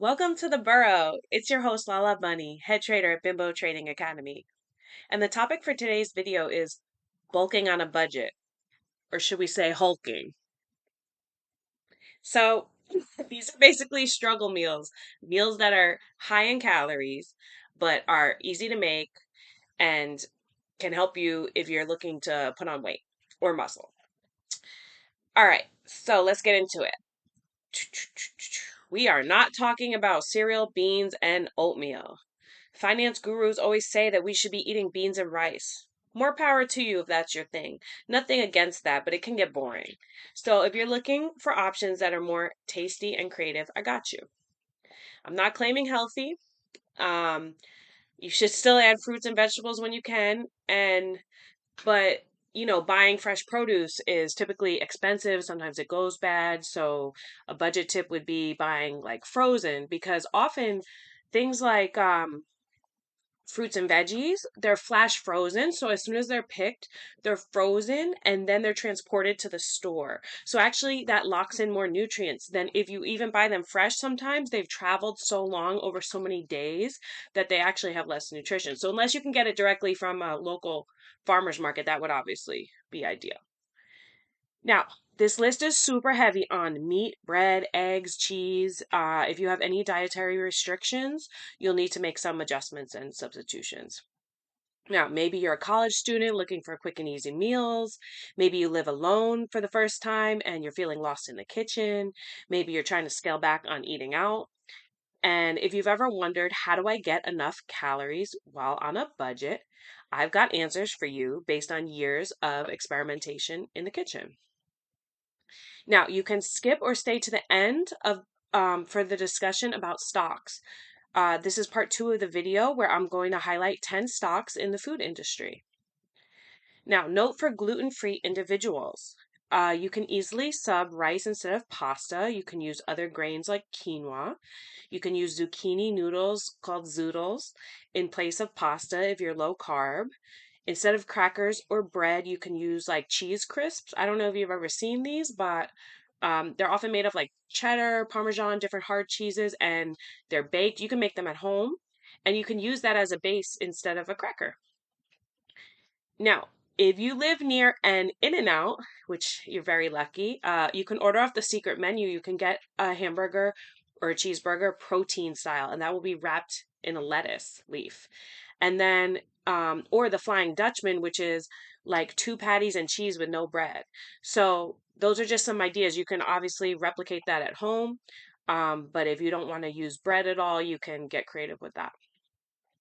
Welcome to the Burrow. It's your host, Lala Bunny, head trader at Bimbo Trading Academy. And the topic for today's video is bulking on a budget, or should we say hulking? So, these are basically struggle meals, meals that are high in calories, but are easy to make and can help you if you're looking to put on weight or muscle. All right, so let's get into it. We are not talking about cereal, beans, and oatmeal. Finance gurus always say that we should be eating beans and rice. More power to you if that's your thing. Nothing against that, but it can get boring. So if you're looking for options that are more tasty and creative, I got you. I'm not claiming healthy. Um, you should still add fruits and vegetables when you can, but buying fresh produce is typically expensive. Sometimes it goes bad. So a budget tip would be buying like frozen because often things like fruits and veggies, they're flash frozen. So as soon as they're picked, they're frozen and then they're transported to the store. So actually, that locks in more nutrients than if you even buy them fresh. Sometimes they've traveled so long over so many days that they actually have less nutrition. So unless you can get it directly from a local farmer's market, that would obviously be ideal. Now, this list is super heavy on meat, bread, eggs, cheese. If you have any dietary restrictions, you'll need to make some adjustments and substitutions. Now, maybe you're a college student looking for quick and easy meals. Maybe you live alone for the first time and you're feeling lost in the kitchen. Maybe you're trying to scale back on eating out. And if you've ever wondered, how do I get enough calories while on a budget? I've got answers for you based on years of experimentation in the kitchen. Now, you can skip or stay to the end of for the discussion about stocks. This is part 2 of the video where I'm going to highlight 10 stocks in the food industry. Now, note for gluten-free individuals. You can easily sub rice instead of pasta. You can use other grains like quinoa. You can use zucchini noodles called zoodles in place of pasta if you're low carb. Instead of crackers or bread, you can use like cheese crisps. I don't know if you've ever seen these, but they're often made of like cheddar, Parmesan, different hard cheeses, and they're baked. You can make them at home, and you can use that as a base instead of a cracker. Now, if you live near an In-N-Out, which you're very lucky, you can order off the secret menu. You can get a hamburger or a cheeseburger protein style, and that will be wrapped in a lettuce leaf. And then, or the Flying Dutchman, which is like 2 patties and cheese with no bread. So those are just some ideas. You can obviously replicate that at home. But if you don't want to use bread at all, you can get creative with that.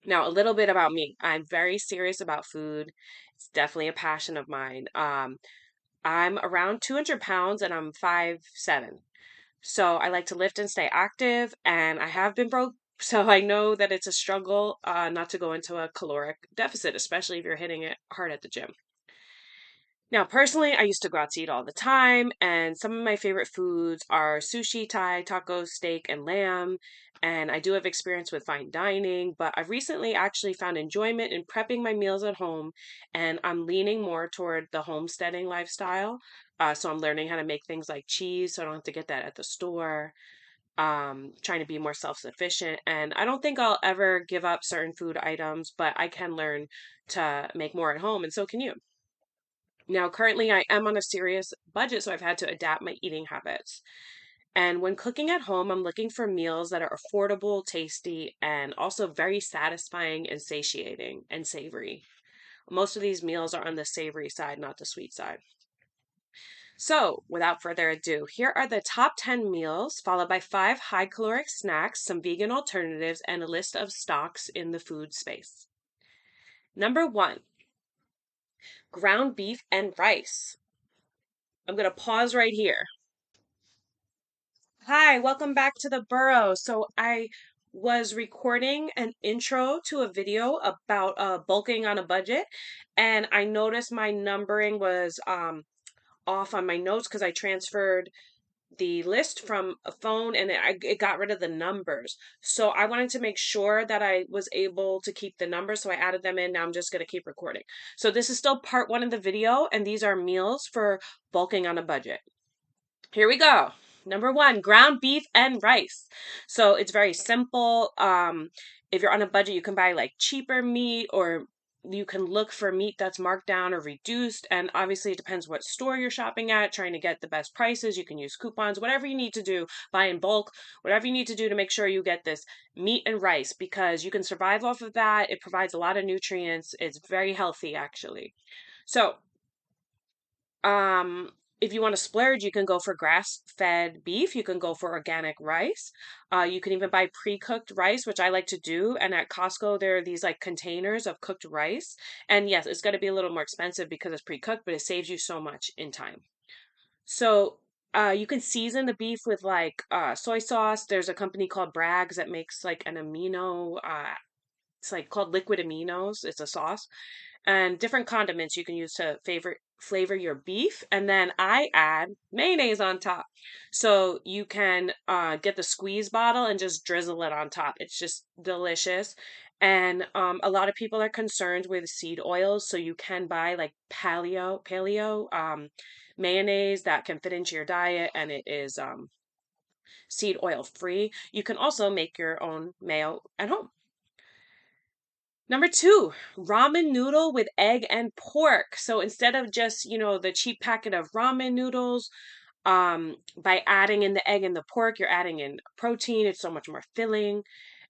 Now, a little bit about me. I'm very serious about food. It's definitely a passion of mine. I'm around 200 pounds and I'm 5'7". So I like to lift and stay active, and I have been broke. So I know that it's a struggle not to go into a caloric deficit, especially if you're hitting it hard at the gym. Now, personally, I used to go out to eat all the time, and some of my favorite foods are sushi, Thai, tacos, steak, and lamb. And I do have experience with fine dining, but I've recently actually found enjoyment in prepping my meals at home, and I'm leaning more toward the homesteading lifestyle. So I'm learning how to make things like cheese, so I don't have to get that at the store. Trying to be more self-sufficient, and I don't think I'll ever give up certain food items, but I can learn to make more at home, and so can you. Now, currently, I am on a serious budget, so I've had to adapt my eating habits. And when cooking at home, I'm looking for meals that are affordable, tasty, and also very satisfying and satiating and savory. Most of these meals are on the savory side, not the sweet side. So, without further ado, here are the top 10 meals, followed by 5 high caloric snacks, some vegan alternatives, and a list of stocks in the food space. Number 1, ground beef and rice. I'm going to pause right here. Hi, welcome back to the Burrow. So I was recording an intro to a video about bulking on a budget, and I noticed my numbering was off on my notes because I transferred the list from a phone and it got rid of the numbers. So I wanted to make sure that I was able to keep the numbers, so I added them in. Now I'm just going to keep recording. So this is still part 1 of the video, and these are meals for bulking on a budget. Here we go. Number one, ground beef and rice. So it's very simple. If you're on a budget, you can buy like cheaper meat, or you can look for meat that's marked down or reduced. And obviously, it depends what store you're shopping at, trying to get the best prices. You can use coupons, whatever you need to do, buy in bulk, whatever you need to do to make sure you get this meat and rice, because you can survive off of that. It provides a lot of nutrients. It's very healthy, actually. So, um, if you want to splurge, you can go for grass-fed beef. You can go for organic rice. You can even buy pre-cooked rice, which I like to do. And at Costco, there are these like containers of cooked rice. And yes, it's going to be a little more expensive because it's pre-cooked, but it saves you so much in time. So, you can season the beef with like soy sauce. There's a company called Bragg's that makes like an amino. It's like called liquid aminos. It's a sauce, and different condiments you can use to flavor your beef. And then I add mayonnaise on top. So you can get the squeeze bottle and just drizzle it on top. It's just delicious. And a lot of people are concerned with seed oils, so you can buy like paleo mayonnaise that can fit into your diet, and it is seed oil free. You can also make your own mayo at home. Number two, ramen noodle with egg and pork. So instead of just, the cheap packet of ramen noodles, by adding in the egg and the pork, you're adding in protein. It's so much more filling.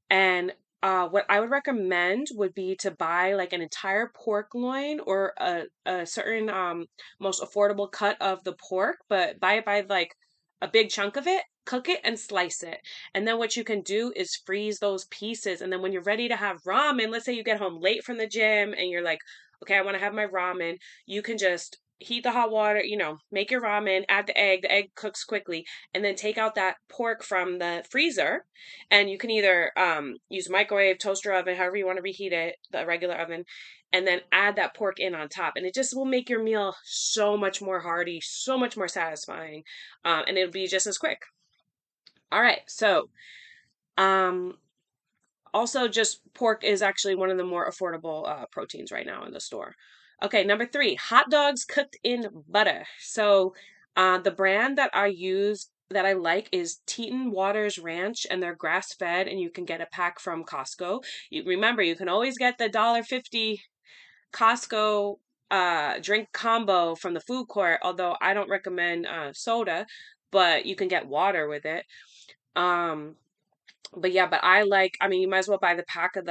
And what I would recommend would be to buy like an entire pork loin, or a certain most affordable cut of the pork, but buy it by like a big chunk of it, cook it and slice it. And then what you can do is freeze those pieces. And then when you're ready to have ramen, let's say you get home late from the gym and you're like, okay, I want to have my ramen, you can just heat the hot water, make your ramen, add the egg cooks quickly, and then take out that pork from the freezer, and you can either use microwave, toaster oven, however you want to reheat it, the regular oven, and then add that pork in on top. And it just will make your meal so much more hearty, so much more satisfying, and it'll be just as quick. All right, so um, also, just pork is actually one of the more affordable proteins right now in the store. Okay, number three, hot dogs cooked in butter. So, the brand that I use that I like is Teton Waters Ranch, and they're grass fed, and you can get a pack from Costco. You remember, you can always get the $1.50 Costco drink combo from the food court, although I don't recommend soda, but you can get water with it. Um, but yeah, but I mean, you might as well buy the pack of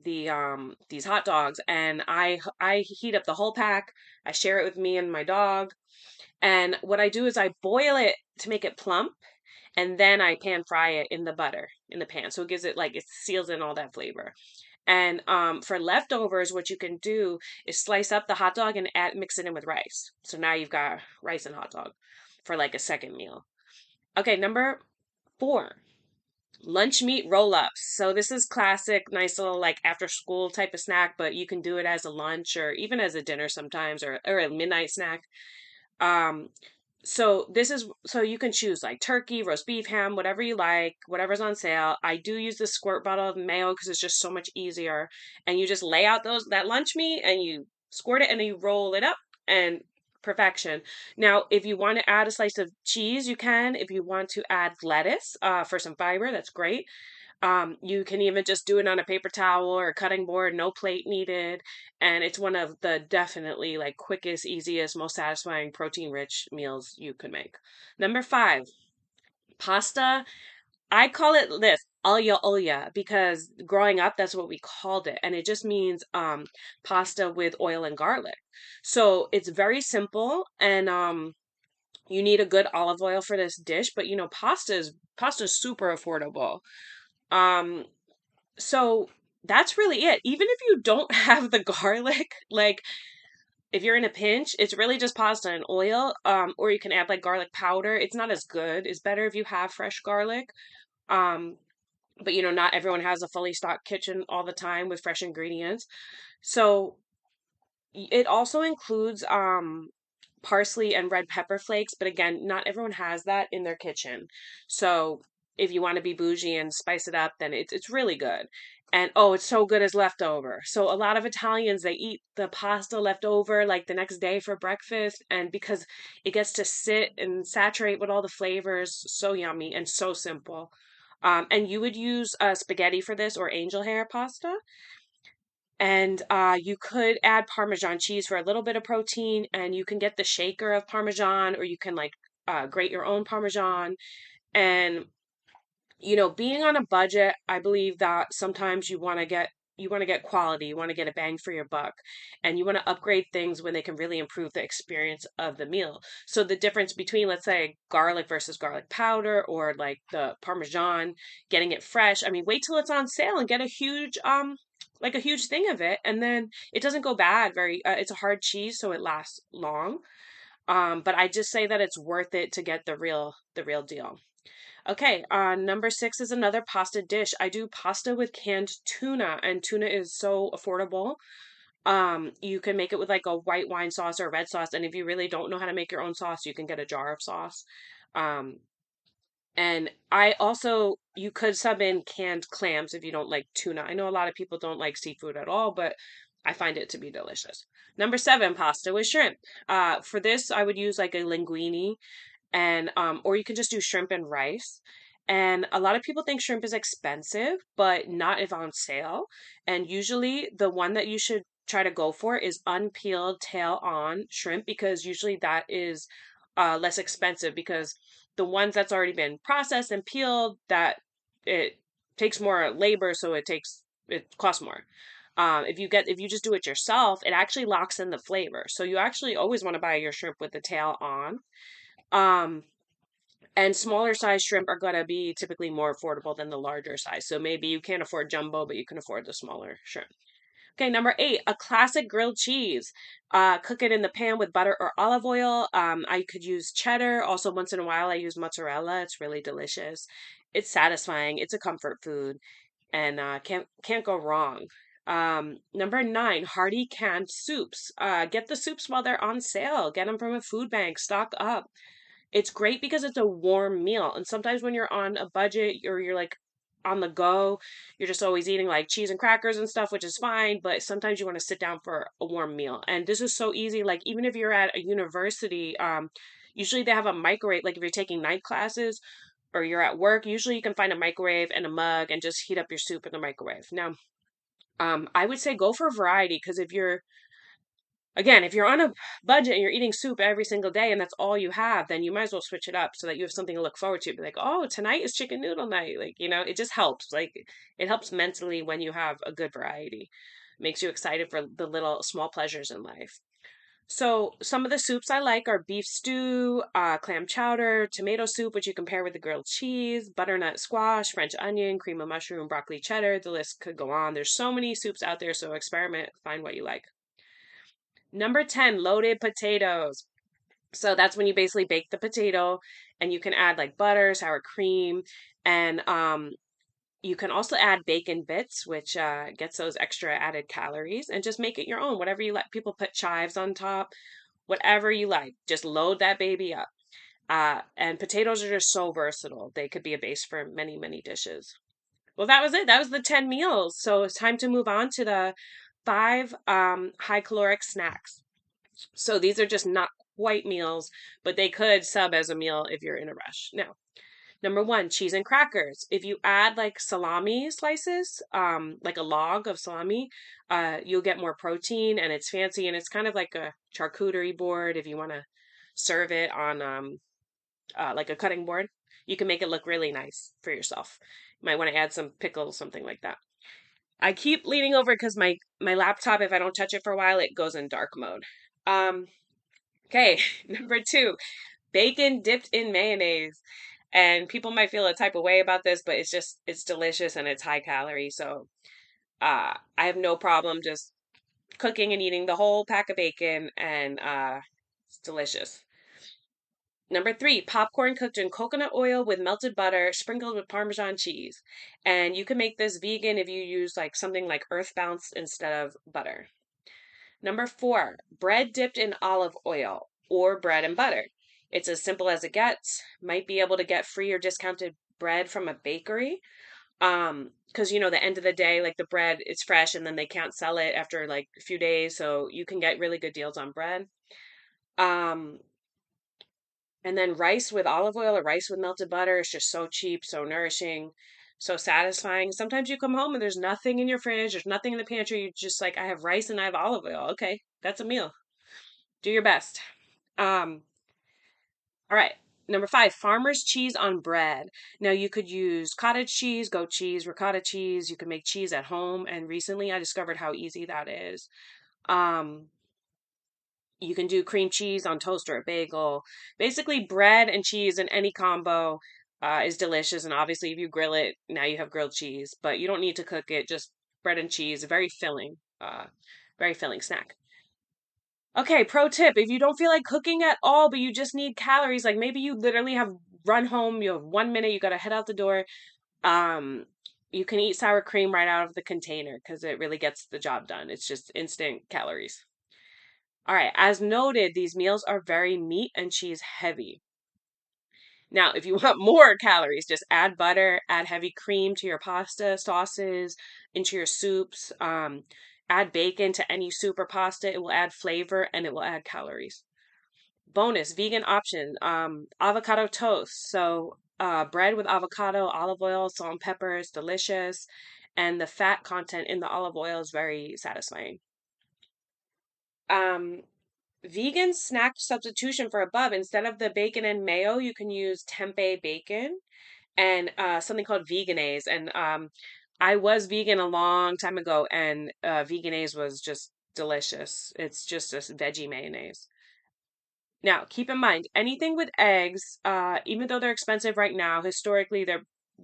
these hot dogs, and I heat up the whole pack. I share it with me and my dog. And what I do is I boil it to make it plump, and then I pan fry it in the butter in the pan. So it gives it like it seals in all that flavor. And for leftovers, what you can do is slice up the hot dog and mix it in with rice. So now you've got rice and hot dog for like a second meal. Okay, number four, lunch meat roll ups. So this is classic, nice little like after school type of snack, but you can do it as a lunch or even as a dinner sometimes, or a midnight snack. Um, so you can choose like turkey, roast beef, ham, whatever you like, whatever's on sale. I do use the squirt bottle of mayo because it's just so much easier. And you just lay out that lunch meat and you squirt it and then you roll it up, and perfection. Now, if you want to add a slice of cheese, you can. If you want to add lettuce for some fiber, that's great. You can even just do it on a paper towel or a cutting board, no plate needed. And it's one of the definitely like quickest, easiest, most satisfying protein rich meals you could make. Number five, pasta. I call it this olja olja because growing up, that's what we called it. And it just means pasta with oil and garlic. So it's very simple, and you need a good olive oil for this dish, but pasta is super affordable. Um, so that's really it. Even if you don't have the garlic, like if you're in a pinch, it's really just pasta and oil. Or you can add like garlic powder. It's not as good. It's better if you have fresh garlic. Um, but not everyone has a fully stocked kitchen all the time with fresh ingredients. So it also includes parsley and red pepper flakes, but again, not everyone has that in their kitchen. So if you want to be bougie and spice it up, then it's really good. And oh, it's so good as leftover. So a lot of Italians, they eat the pasta left over like the next day for breakfast, and because it gets to sit and saturate with all the flavors, so yummy and so simple. And you would use spaghetti for this or angel hair pasta. And you could add Parmesan cheese for a little bit of protein, and you can get the shaker of Parmesan, or you can like grate your own Parmesan. And being on a budget, I believe that sometimes you want to get quality, you want to get a bang for your buck, and you want to upgrade things when they can really improve the experience of the meal. So the difference between, let's say, garlic versus garlic powder, or like the Parmesan, getting it fresh. I mean, wait till it's on sale and get a huge like a huge thing of it, and then it doesn't go bad very it's a hard cheese, so it lasts long. But I just say that it's worth it to get the real deal. Okay, number six is another pasta dish. I do pasta with canned tuna, and tuna is so affordable. You can make it with like a white wine sauce or a red sauce, and if you really don't know how to make your own sauce, you can get a jar of sauce. Um, and I also, you could sub in canned clams if you don't like tuna. I know a lot of people don't like seafood at all, but I find it to be delicious. Number seven, pasta with shrimp. For this, I would use like a linguine, and or you can just do shrimp and rice. And a lot of people think shrimp is expensive, but not if on sale. And usually the one that you should try to go for is unpeeled tail on shrimp, because usually that is less expensive, because the ones that's already been processed and peeled, that it takes more labor, so it costs more. If you just do it yourself, it actually locks in the flavor. So you actually always want to buy your shrimp with the tail on. Um, and smaller size shrimp are going to be typically more affordable than the larger size. So maybe you can't afford jumbo, but you can afford the smaller shrimp. Okay, number eight, a classic grilled cheese. Cook it in the pan with butter or olive oil. I could use cheddar. Also, once in a while, I use mozzarella. It's really delicious. It's satisfying. It's a comfort food, and can't go wrong. Number nine, hearty canned soups. Get the soups while they're on sale. Get them from a food bank. Stock up. It's great because it's a warm meal. And sometimes when you're on a budget, or you're like on the go, you're just always eating like cheese and crackers and stuff, which is fine. But sometimes you want to sit down for a warm meal. And this is so easy. Like even if you're at a university, usually they have a microwave. Like if you're taking night classes or you're at work, usually you can find a microwave and a mug and just heat up your soup in the microwave. Now, I would say go for variety, because if you're on a budget and you're eating soup every single day and that's all you have, then you might as well switch it up so that you have something to look forward to. Be like, oh, tonight is chicken noodle night. Like, it just helps. Like, it helps mentally when you have a good variety. Makes you excited for the little small pleasures in life. So, some of the soups I like are beef stew, clam chowder, tomato soup, which you can pair with the grilled cheese, butternut squash, French onion, cream of mushroom, broccoli cheddar. The list could go on. There's so many soups out there, so experiment, find what you like. Number 10, loaded potatoes. So that's when you basically bake the potato, and you can add like butter, sour cream, and you can also add bacon bits, which gets those extra added calories, and just make it your own, whatever you like. People put chives on top, whatever you like. Just load that baby up. And potatoes are just so versatile. They could be a base for many, many dishes. Well, that was it. That was the 10 meals. So it's time to move on to the five high caloric snacks. So these are just not quite meals, but they could sub as a meal if you're in a rush. Now, number one, cheese and crackers. If you add like salami slices, like a log of salami, you'll get more protein, and it's fancy, and it's kind of like a charcuterie board if you want to serve it on like a cutting board. You can make it look really nice for yourself. You might want to add some pickles, something like that. I keep leaning over because my laptop, if I don't touch it for a while, it goes in dark mode. Um, Okay, number two, bacon dipped in mayonnaise. And people might feel a type of way about this, but it's delicious and it's high calorie. So I have no problem just cooking and eating the whole pack of bacon, and it's delicious. Number three, popcorn cooked in coconut oil with melted butter, sprinkled with Parmesan cheese. And you can make this vegan if you use like something like Earth Bounce instead of butter. Number four, bread dipped in olive oil or bread and butter. It's as simple as it gets. Might be able to get free or discounted bread from a bakery. Because the end of the day, like the bread is fresh and then they can't sell it after like a few days, so you can get really good deals on bread. Um, and then rice with olive oil or rice with melted butter is just so cheap, so nourishing, so satisfying. Sometimes you come home and there's nothing in your fridge, there's nothing in the pantry. You're just like, I have rice and I have olive oil. Okay, that's a meal. Do your best. Um, all right. Number five, farmer's cheese on bread. Now you could use cottage cheese, goat cheese, ricotta cheese. You can make cheese at home. And recently I discovered how easy that is. Um, you can do cream cheese on toast or a bagel. Basically, bread and cheese in any combo is delicious. And obviously, if you grill it, now you have grilled cheese. But you don't need to cook it. Just bread and cheese. Very filling snack. Okay, pro tip, if you don't feel like cooking at all, but you just need calories, like maybe you literally have run home, you have 1 minute, you gotta head out the door, um, you can eat sour cream right out of the container because it really gets the job done. It's just instant calories. All right, as noted, these meals are very meat and cheese heavy. Now, if you want more calories, just add butter, add heavy cream to your pasta, sauces, into your soups. Add bacon to any soup or pasta. It will add flavor and it will add calories. Bonus vegan option, avocado toast. So, bread with avocado, olive oil, salt and pepper is delicious. And the fat content in the olive oil is very satisfying. Um, Vegan snack substitution for above, instead of the bacon and mayo, you can use tempeh bacon and something called veganase. And I was vegan a long time ago, and veganase was just delicious. It's just a veggie mayonnaise. Now, keep in mind, anything with eggs, even though they're expensive right now, historically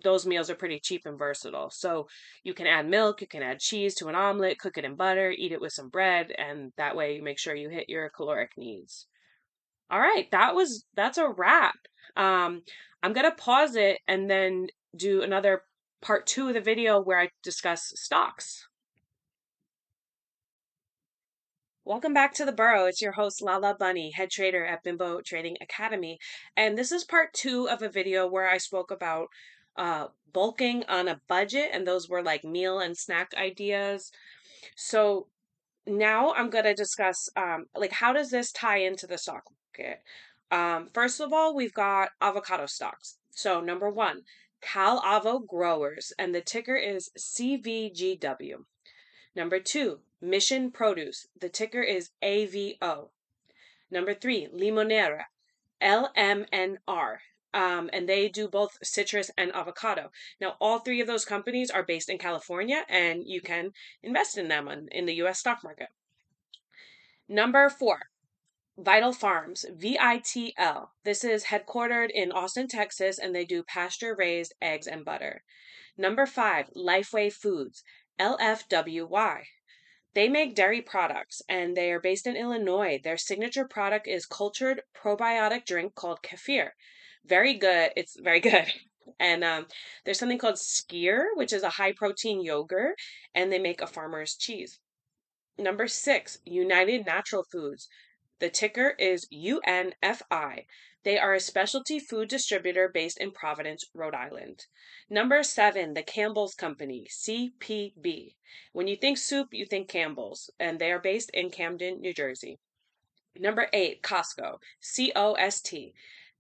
those meals are pretty cheap and versatile. So you can add milk, you can add cheese to an omelet, cook it in butter, eat it with some bread, and that way you make sure you hit your caloric needs. All right, that's a wrap. I'm gonna pause it and then do another part two of the video where I discuss stocks. Welcome back to the Burrow. It's your host, Lala Bunny, head trader at Bimbo Trading Academy. And this is part two of a video where I spoke about bulking on a budget, and those were like meal and snack ideas. So now I'm going to discuss like how does this tie into the stock market? First of all, we've got avocado stocks. So number one, Cal Avo Growers, and the ticker is CVGW. Number two, Mission Produce. The ticker is AVO. Number three, Limonera, LMNR. And they do both citrus and avocado. Now, all three of those companies are based in California, and you can invest in them in the US stock market. Number four, Vital Farms, VITL. This is headquartered in Austin, Texas, and they do pasture raised eggs and butter. Number five, Lifeway Foods, LFWY. They make dairy products and they are based in Illinois. Their signature product is cultured probiotic drink called kefir. Very good. It's very good. And there's something called Skyr, which is a high protein yogurt, and they make a farmer's cheese. Number six, United Natural Foods. The ticker is UNFI. They are a specialty food distributor based in Providence, Rhode Island. Number seven, the Campbell's Company, CPB. When you think soup, you think Campbell's, and they are based in Camden, New Jersey. Number eight, Costco, COST.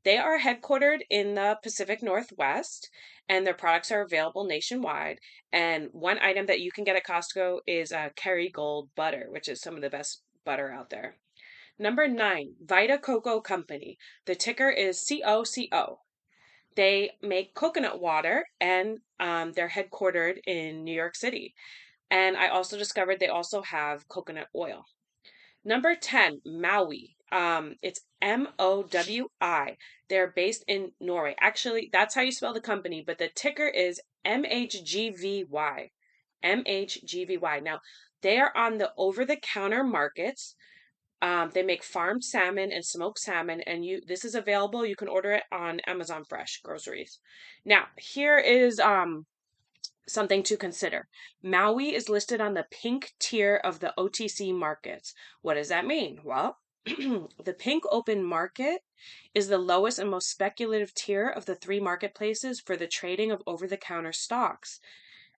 They are headquartered in the Pacific Northwest, and their products are available nationwide. And one item that you can get at Costco is Kerrygold butter, which is some of the best butter out there. Number nine, Vita Coco Company. The ticker is COCO. They make coconut water, and they're headquartered in New York City. And I also discovered they also have coconut oil. Number 10, Maui. It's MOWI. They're based in Norway. Actually, that's how you spell the company, but the ticker is MHGVY. MHGVY. Now, they are on the over-the-counter markets. They make farmed salmon and smoked salmon, and this is available. You can order it on Amazon Fresh groceries. Now, here is something to consider. Maui is listed on the pink tier of the OTC markets. What does that mean? Well, The pink open market is the lowest and most speculative tier of the three marketplaces for the trading of over-the-counter stocks.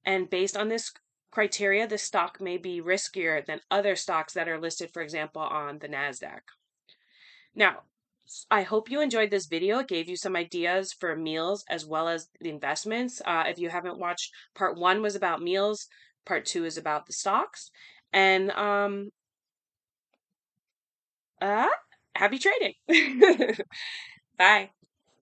And based on this criteria, the stock may be riskier than other stocks that are listed, for example, on the NASDAQ. Now, I hope you enjoyed this video. It gave you some ideas for meals as well as the investments. If you haven't watched, part one was about meals, part two is about the stocks. And uh, happy trading. Bye.